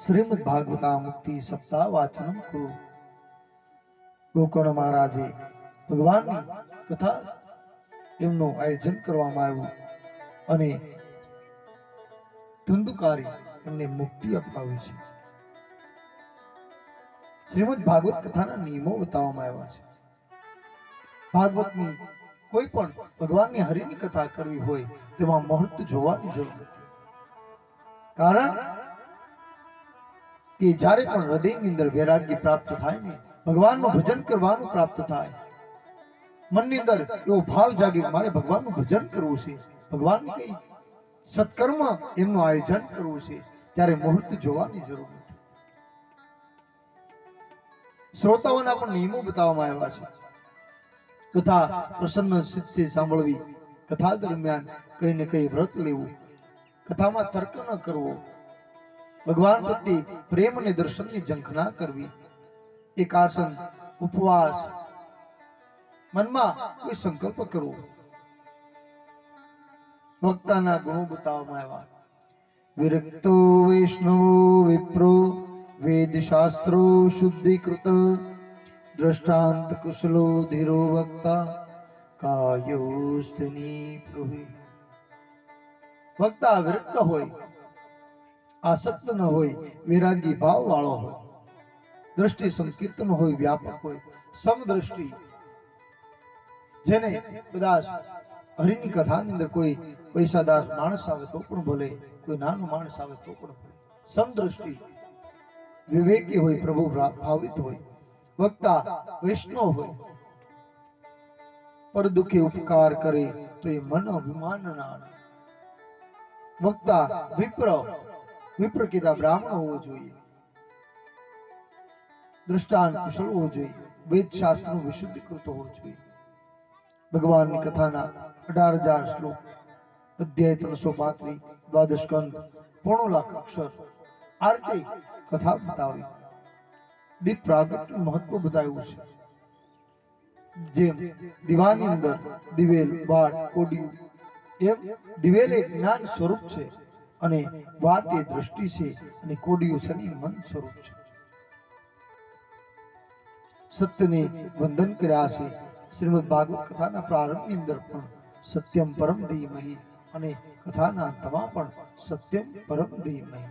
શ્રીમદ ભાગવતા મુક્તિ સપ્તાહ વાચનમ કુરુ. ગોકર્ણ મહારાજે ભગવાનની કથા એમનું આયોજન કરવામાં આવ્યું અને ધુંધુકારી એમને મુક્તિ અપાવી છે. શ્રીમદ ભાગવત કથાના નિયમો બતાવવામાં આવ્યા છે. ભાગવતની કોઈ પણ ભગવાનની હરિની કથા કરવી હોય તેમાં મુહૂર્ત જોવાની જરૂર નથી. કારણ કે જ્યારે પણ હૃદયની અંદર વૈરાગ્ય પ્રાપ્ત થાય ને, ભગવાનનું ભજન કરવાનું પ્રાપ્ત થાય, મનની અંદર એવો ભાવ જાગે મારે ભગવાનનું ભજન કરવું છે, ભગવાનની કઈ સત્કર્મ એમનું આયોજન કરવું છે, ત્યારે મુહૂર્ત જોવાની જરૂર નથી. શ્રોતાઓના પણ નિયમો બતાવવામાં આવ્યા છે. કથા પ્રસન્ન ચિત્તે સાંભળવી, કથા દરમિયાન કઈ ને કઈ વ્રત લેવું, કથામાં તર્ક ન કરવો, ભગવાન પ્રત્યે પ્રેમ અને દર્શનની ઝંખના કરવી, એકાસન, ઉપવાસ, મનમાં કોઈ સંકલ્પ કરવો. ભક્તાના ગુણો બતાવવામાં આવ્યા. વિરક્તો વૈષ્ણવો વિપ્રો વેદ શાસ્ત્રો શુદ્ધિકૃત દ્રષ્ટાંત કુશલો ધીરો વક્તા કાયોસ્તની પ્રભુ. વક્તા વિરક્ત હોય, આસક્ત ન હોય, વૈરાગી ભાવ વાળો હોય, દ્રષ્ટિ સંકીર્તન હોય, વ્યાપક હોય, સમદ્રષ્ટિ, જેને કદાચ હરિની કથાની અંદર કોઈ પૈસાદાર માણસ આવે તો પણ ભલે, કોઈ નાનો માણસ આવે તો પણ ભલે, સમદ્રષ્ટિ, વિવેકી હોય, પ્રભુ ભાવિત હોય, વક્તા વૈષ્ણવ હોય, પર દુઃખે ઉપકાર કરે તો એ મન અભિમાન ના. વક્તા વિપ્ર કીધા બ્રાહ્મણ હોવો જોઈએ, દ્રષ્ટાંત કુશળ હોવો જોઈએ, વેદ શાસ્ત્રનો વિશુદ્ધિકૃત હોવો જોઈએ. ભગવાનની કથાના 18,000 શ્લોક, અધ્યાય 335, દ્વાદશ સ્કંદ, 1.5 લાખ અક્ષર, આ રીતે કથા બતાવી. દીપ પ્રાગટ્યનું મહત્વ બતાવ્યું છે. જેમ દીવાની અંદર દિવેલ, વાટ, કોડિયું, એમ દિવેલ એ જ્ઞાન સ્વરૂપ છે અને વાટ એ દ્રષ્ટિ છે અને કોડિયું છે ને મન સ્વરૂપ છે. સત્યને વંદન કર્યા છે. શ્રીમદ ભાગવત કથાના પ્રારંભની અંદર પણ સત્યમ પરમ ધીમહિ અને કથાના અંતમાં પણ સત્યમ પરમ ધીમહિ.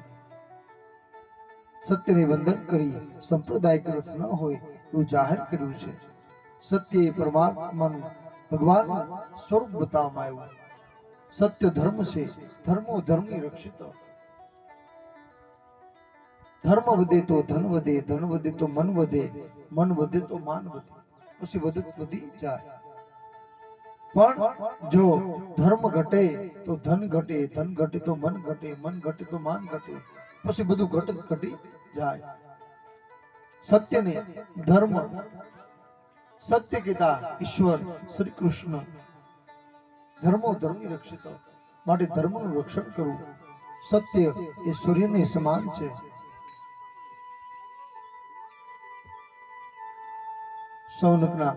સત્યને વંદન કરી સંપ્રદાય ગ્રંથ ન હોય એવું જાહેર કર્યું છે. સત્ય એ પરમાત્માનું ભગવાનનું સ્વરૂપ બતાવવામાં આવ્યું. સત્ય ધર્મ છે, ધર્મો ધર્મી રક્ષિત. ધર્મ વધે તો ધન વધે, ધન વધે તો મન વધે, મન વધે તો માન વધે, પછી વધી જાય. પણ જો ધર્મ ઘટે તો ધન ઘટે, ધન ઘટે તો મન ઘટે, મન ઘટે તો માન ઘટે, પછી બધું ઘટી જાય. સત્યને ધર્મ, સત્ય કીધા ઈશ્વર શ્રી કૃષ્ણ, ધર્મો ધર્મી રક્ષિત, માટે ધર્મનું રક્ષણ કરવું. સત્ય એ સૂર્યને સમાન છે. સૌનકના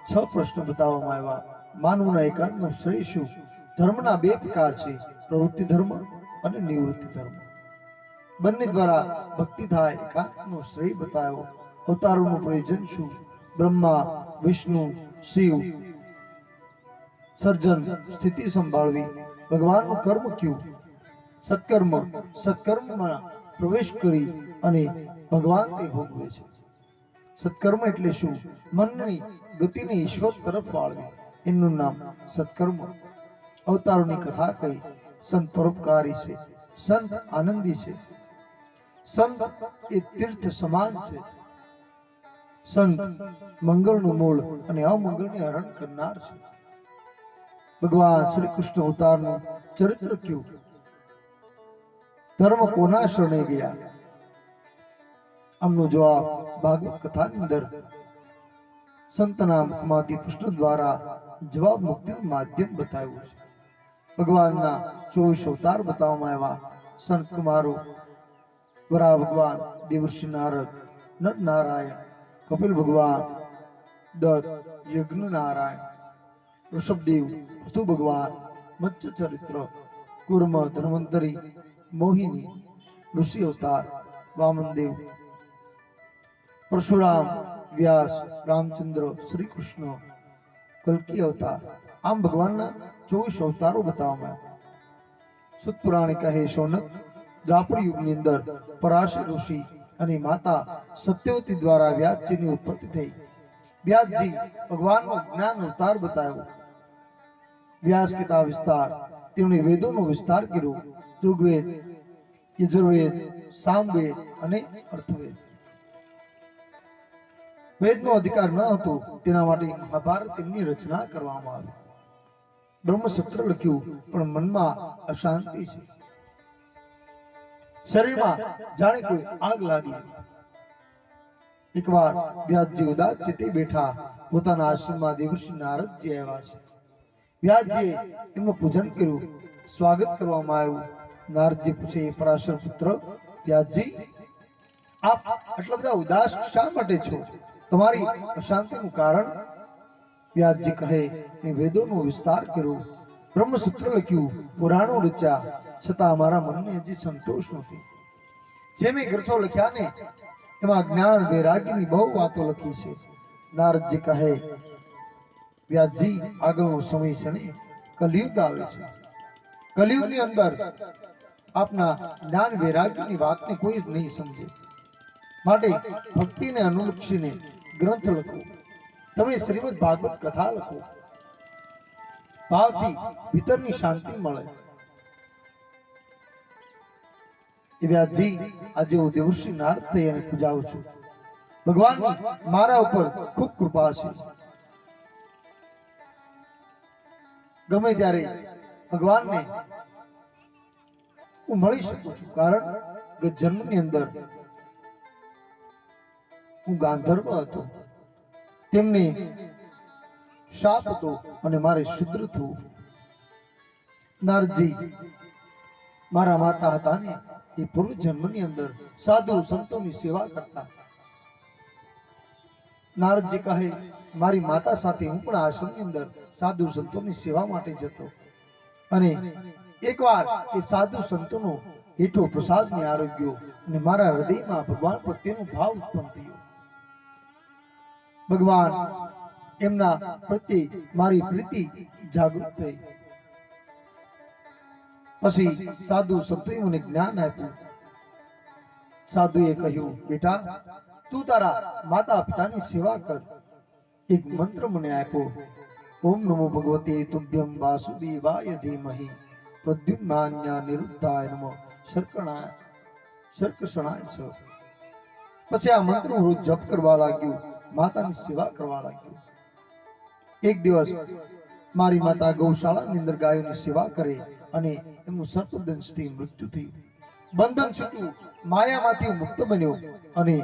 6 પ્રશ્ન બતાવવામાં આવ્યા. માનવના એકાંતનો શ્રેય શું? ધર્મના 2 પ્રકાર છે, પ્રવૃત્તિ ધર્મ અને નિવૃત્તિ ધર્મ. બંને દ્વારા ભક્તિ થાય. એકાંતનો શ્રેય બતાવ્યો. અવતારોનું પ્રયોજન શું? બ્રહ્મા, વિષ્ણુ, શિવ, સર્જન, સ્થિતિ સંભાળવી. ભગવાનનું કર્મ ક્યું? સત્કર્મ. સત્કર્મમાં પ્રવેશ કરી અને ભગવાન તે ભોગવે છે. સત્કર્મ એટલે શું? મનની ગતિને ઈશ્વર તરફ વાળવી, એનું નામ સત્કર્મ. અવતારોની કથા કહી. સંત પરોપકારી છે, સંત આનંદી છે, સંત એ તીર્થ સમાન છે, સંત મંગળનું મૂળ અને અમંગળને હરણ કરનાર છે. ભગવાન શ્રી કૃષ્ણ અવતારનું ચરિત્ર ક્યું? ધર્મ કોના શરણે ગયા? આમનો જવાબ ભાગવત કથાની અંદર સંતના મુખમાંથી કૃષ્ણ દ્વારા જવાબ મુક્તિનું માધ્યમ બતાવ્યું છે. ભગવાનના 24 અવતાર બતાવવામાં આવ્યા. સંત કુમારો, વરાહ ભગવાન, દેવર્ષિ નારદ, નર નારાયણ, કપિલ ભગવાન, દત્ત, યજ્ઞ નારાયણ, ઋષભદેવ, પૃથુ ભગવાન, મત્સ્ય ચરિત્ર, કુર્મ, ધન્વંતરી, મોહિની, ઋષિ અવતાર, વામનદેવ, પરશુરામ, વ્યાસ, રામચંદ્ર, શ્રી કૃષ્ણ, કલ્કી અવતાર, આમ ભગવાનના 24 અવતારો બતાવવામાં આવ્યા. સુત પુરાણે કહે શૌનક, દ્વાપર યુગની અંદર પરાશર ઋષિ અને માતા સત્યવતી દ્વારા વ્યાસજીની ઉત્પત્તિ થઈ. વ્યાસજી ભગવાનનો જ્ઞાન અવતાર બતાવ્યો. વ્યાસ કીધા વિસ્તાર, તેમણે વેદોનો વિસ્તાર કર્યો. ઋગ્વેદ, યજુર્વેદ, સામવેદ અને અર્થવેદ. વેદનો અધિકાર ન હતો, તેના માટે મહાભારતની રચના કરવામાં આવી. બ્રહ્મસૂત્ર લખ્યું, પણ મનમાં અશાંતિ છે. શરીરમાં જાણે કોઈ આગ લાગી. એકવાર વ્યાસજી ઉદાસ ચિત્તે બેઠા પોતાના આશ્રમમાં દેવર્ષિ નારદજી આવ્યા છે. વ્યાસજીએ એમનું પૂજન કર્યું, સ્વાગત કરવામાં આવ્યું. નારદજી પૂછે, પરાશર પુત્ર વ્યાસજી, આપ આટલા બધા ઉદાસ શા માટે છો? તમારી અશાંતિનું કારણ? વ્યાસજી કહે, મેં વેદોનો વિસ્તાર કર્યો, બ્રહ્મસૂત્ર લખ્યું, પુરાણો રચ્યા, છતાં મારા મનને હજી સંતોષ નથી. જે મેં ગ્રંથો લખ્યા ને એમાં જ્ઞાન વૈરાગ્યની બહુ વાતો લખી છે. નારદજી કહે, વ્યાસજી, આગળનો સમય છે ને, કલયુગ આવે છે. કલયુગની અંદર આપના જ્ઞાન વૈરાગ્યની વાતને કોઈ જ નહીં સમજે. માટે ભક્તિને અનુલક્ષીને ગ્રંથ લખો. તમે શ્રીમદ ભાગવત કથા લખો. ભાવથી ભીતરની શાંતિ મળે. વ્યાસજી, આજે હું દેવર્ષિ નારદ થઈ અને પૂજાવું છું. ભગવાનની મારા ઉપર ખૂબ કૃપા છે. ગમે ત્યારે ભગવાનને હું મળી શકું છું, કારણ કે જન્મની અંદર હું ગાંધર્વ હતો, તેમને શાપ હતો અને મારે શુદ્ર થવું. નારદજી મારા માતા હતા ને, એ પૂર્વ જન્મની અંદર સાધુ સંતોની સેવા કરતા. નારદજી કહે, મારી માતા સાથે હું પણ આશ્રમની અંદર સાધુ સંતોની સેવા માટે જતો, અને એકવાર એ સાધુ સંતોનો હેઠો પ્રસાદની આરોગ્યો અને મારા હૃદયમાં ભગવાન પ્રત્યેનો ભાવ ઉત્પન્ન થયો. ભગવાન એમના પ્રત્યે મારી પ્રીતિ જાગૃત થઈ. પછી સાધુ સંતોએ મને જ્ઞાન આપ્યું. સાધુએ કહ્યું, બેટા, તું તારા માતા પિતાની સેવા કર. એક મંત્ર મને આપ્યો, ઓમ નમો ભગવતે તુભ્યમ વાસુદેવાય ધીમહિ પ્રદ્યુમ્નાન્ય નિરુદ્ધાય નમઃ શર્કષણાય ચ. પછી આ મંત્ર રોજ જપ કરવા લાગ્યો, માતાની સેવા કરવા લાગ્યો. એક દિવસ મારી માતા ગૌશાળાની અંદર ગાયોની સેવા કરે અને એમનું સર્પદંશથી મૃત્યુ થયું. બંધન છૂટ્યું, માયામાંથી હું મુક્ત બન્યો અને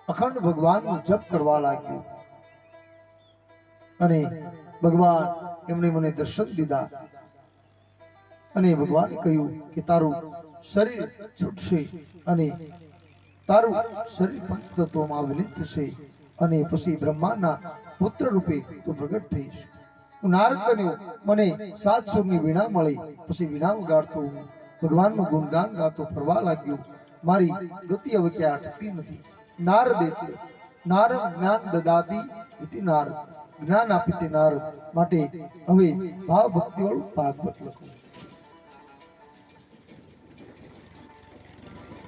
અખંડ ભગવાનનું જપ કરવા લાગ્યો. અને ભગવાન એમણે મને દર્શન દીધા અને ભગવાને કહ્યું કે તારું શરીર છૂટશે અને તારું શરીર પંચતત્વમાં વિલીન થશે અને પછી બ્રહ્માના પુત્ર રૂપે તું પ્રગટ થઈશ. હું નારદ બન્યો, મને 7 સુરની વીણા મળી. પછી વીણા વગાડતો હું ભગવાનનું ગુણગાન ગાતો ફરવા લાગ્યો. મારી ગતિ હવે ક્યાં અટકતી નથી. નારદ એટલે નારદ જ્ઞાન દદાતી ઇતિ નારદ, જ્ઞાન આપી તે નારદ. માટે હવે ભાવ ભક્તિ વાળું ભાગવત લખો.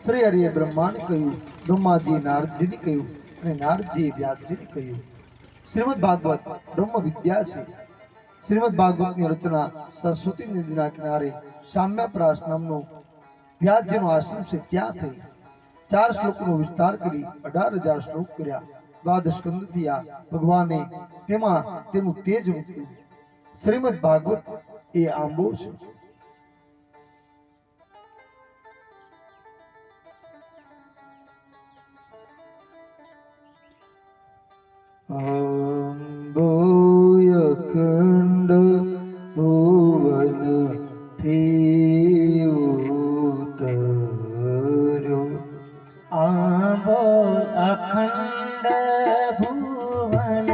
શ્રી હરિએ બ્રહ્માને કહ્યું, બ્રહ્માજીએ નારદજીને કહ્યું અને નારદજીએ વ્યાસજીને કહ્યું. શ્રીમદ ભાગવત બ્રહ્મ વિદ્યા છે. શ્રીમદ ભાગવતની રચના સરસ્વતી નદીના કિનારે સામ્યપ્રાસ નામનો વ્યાસજીનો આશ્રમ છે ત્યાં થઈ. 4 શ્લોકનો વિસ્તાર કરી 18,000 શ્લોક કર્યા. 12 સ્કંદ થયા. ભગવાને તેમાં તેનું તેજ મૂક્યું. શ્રીમદ ભાગવત એ આંબો છે. આંબોય અખંડ ભુવન થી ઉતર્યો, આંબો અખંડ ભુવન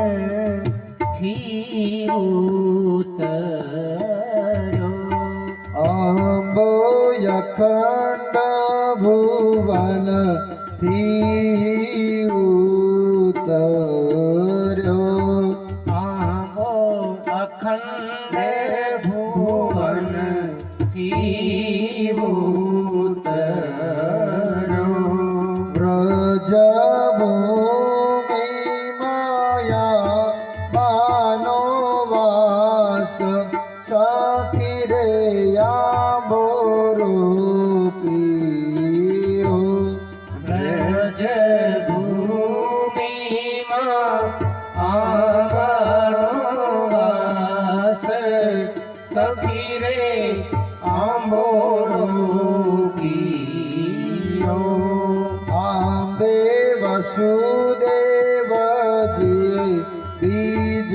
થી ઉતર્યો, આંબો અખંડ ભુવન થી ઉતર્યો આવો અખંડ ભુવન થી ઉતર્યો વ્રજ ભૂમિ માયા માનો વાસ સખી રે આંબોરો પીરો વ્રજ ભૂમિમાં આંબળો વાસ સખી રે આંબોરો પીયો આંબે વસુદેવજીએ બીજ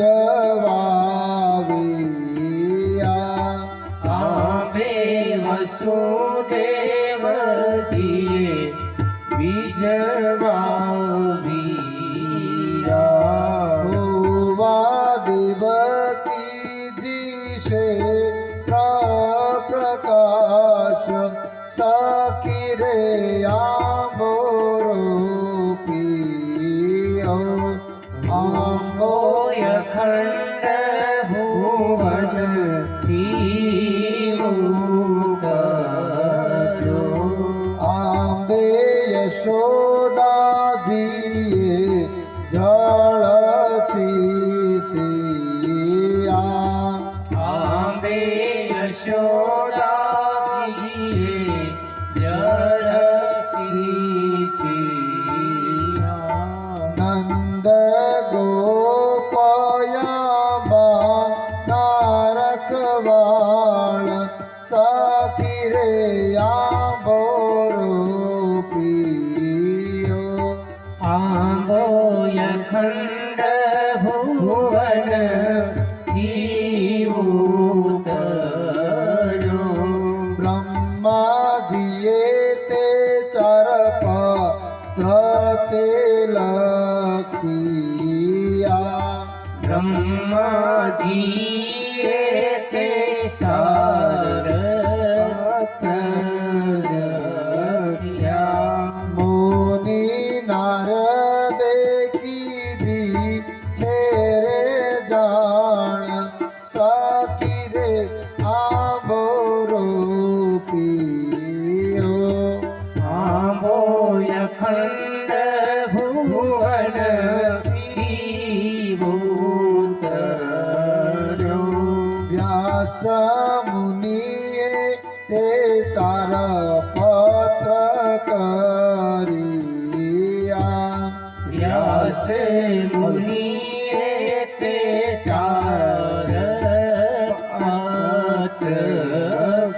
વાવ્યા આંબે વસુદેવજીએ બીજ વાવ્યા હોવા દેવકીજી છે પ્રકાશ સખી રે આંબોરો પીયો આંબો અખંડ ભુવન થી ઉતર્યો આંબે યશોદાજીએ જળ શીશિયા આંબે યશોદાજીએ જળ શીશિયા નંદ ગોપયાબા નારકવાળ સખી રે આંબોરો પીયો આંબો અખંડ ભુવન થી ઉતર્યો બ્રહ્માજીએ તે ચરપત્ર તે લખિયા બ્રહ્માજીએ તે સારથ્યા મુનિ નારદે કીધી છે રે જાણ સખી રે આંબોરો પીયો આંબો અખંડ ભુવન થી ઉતર્યો વ્યાસ મુનિએ તે તારપત્ર કર્યા વ્યાસ મુનિએ તે સારથ્ય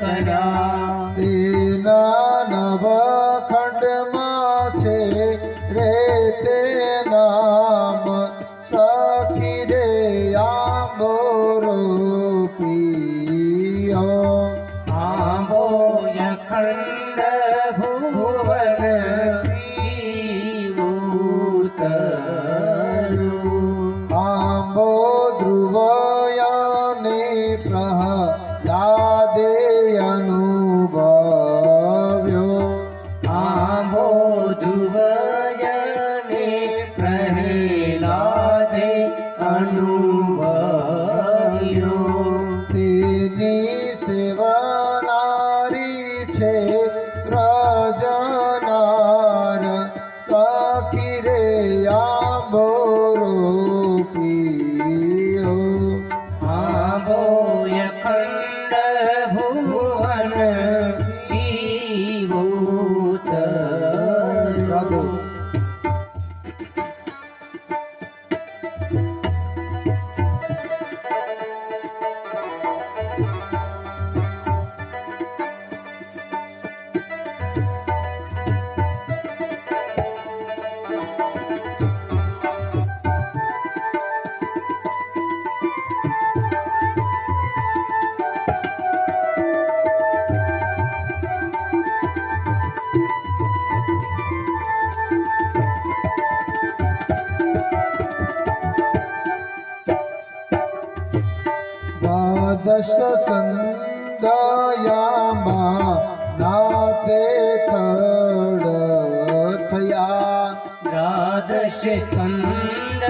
કર્યા તેના નવખંડમાં છે રે તે નામ સખી રે આંબોરો પીયો આંબો અખંડ ભુવન થી ઉતર્યો આંબો ધ્રુવયાને પ્રહલાદે અનુભવ્યો આંબો ધ્રુવયને પ્રહલાદે અનુભવ્યો તેની સેવનારી છે પ્રજનાર સખી રે આંબોરો પીયો આંબો અખંડ ભુવન થી ઉતર્યો દશ ચંદયામાં નાતે સ્કંદ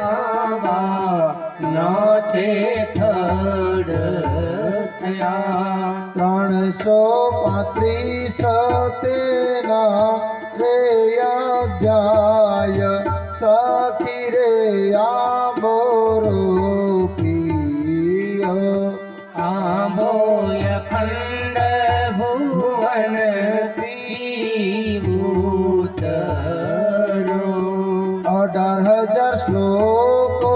આવા નાથે થડ થયા 335 તેના રે અધ્યાય સખી રે આંબોરો પ્રિય આંબો અખંડ ભુવન ત્રિભૂતરો 18,000 શ્લોકો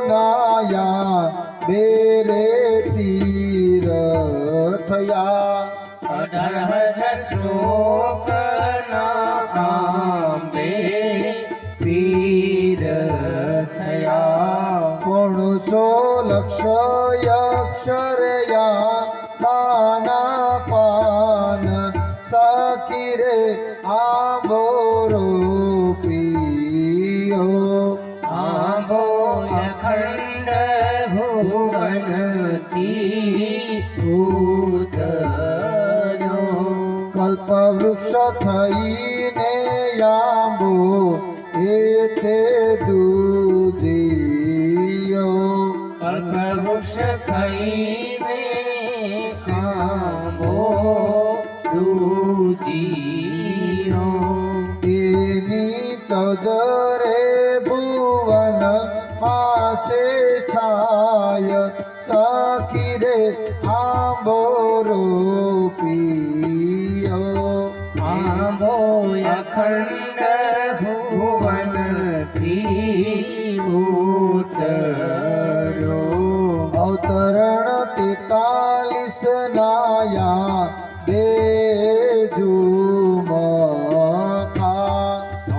નાયા બેરે તીર થયા 18,000 શ્લોકના આંબે તીર થયા 900 લક્ષ અક્ષરયા નાના પાન સખી રે આંબોરો પ્રિયો આંબો અખંડ ભુવન ત્રિભૂતરો કલ્પવૃક્ષ થઈને આંબો એતે દૂધિયો કલ્પવૃક્ષ થઈને આંબો દૂધિયો એની 14 રે ભુવન માછે છાય સખી રે આંબોરો પ્રિયો આંબો અખંડ ભુવન ત્રિભૂતરો અવતરણ 43 નાયા બે ઝુમખા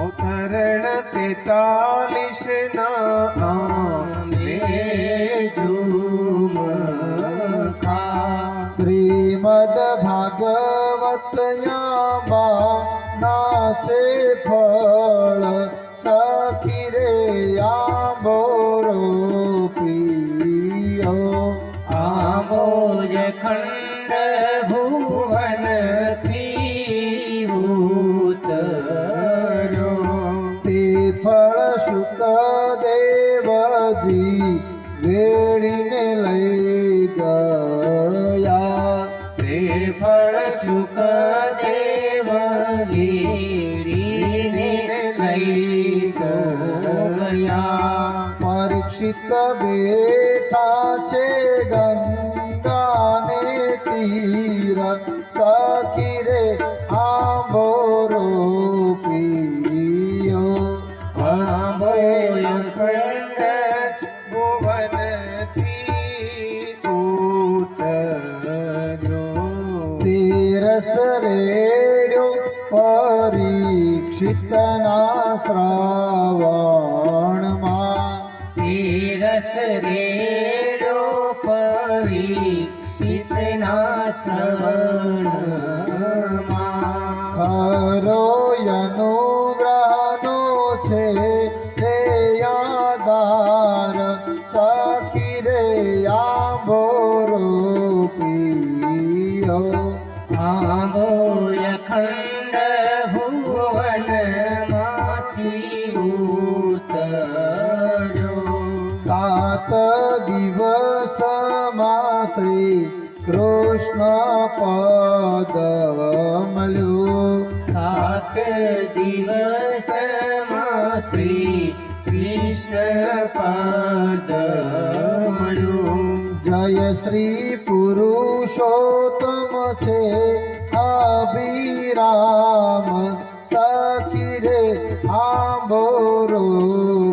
અવતરણ 43 ના આંબે ઝુમખા શ્રીમદ ભાગવત યામા નાશે ફળ સખી રે આંબોરો પ્રિયો આંબો અખંડ ભુવન ત્રિભૂતરો તે ફળ શુકદેવજી વેળીને લઈ ગયા તે ફળ સુખદેવ ગીરીને લઈ ગયા પરીક્ષિત બેઠા છે ગંગાને તીર સખી રે આંબોરો પ્રિયો આંબો અખંડ ભુવન ત્રિભૂતરો 13 રેડ્યો પરીક્ષિતના શ્રાવણમાં 13 રેડો પરીક્ષિતના શ્રવણમાં ખરો અનુગ્રહનો છે રે યાદાર સખી રે આંબોરો પ્રિયો આંબો અખંડ ભુવન માંથી ઉતર્યો 7 દિવસમાં શ્રી કૃષ્ણ પદ મળ્યું 7 દિવસમાં શ્રી કૃષ્ણ પદ મળ્યું જય શ્રી પુરુષોત્તમ છે અભિરામ સખી રે આંબોરો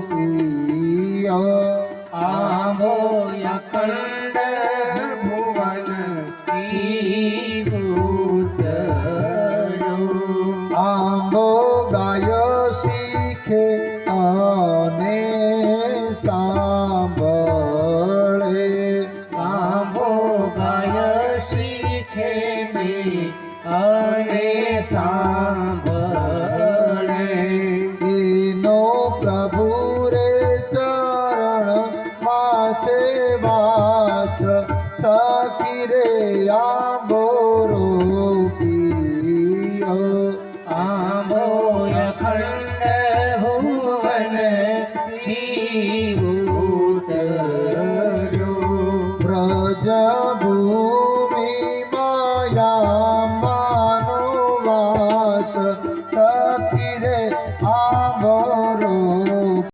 પ્રિય આંબો અખંડ ભુવન ત્રિભૂતરો આંબો ગાય શીખે અને સાંભળે આંબો ગાય શીખે ને અને સાંભળે એનો પ્રભુ રે ચરણ માછે વાસ સખી રે આંબોરો પ્રિય આંબો અખંડ ભુવન જ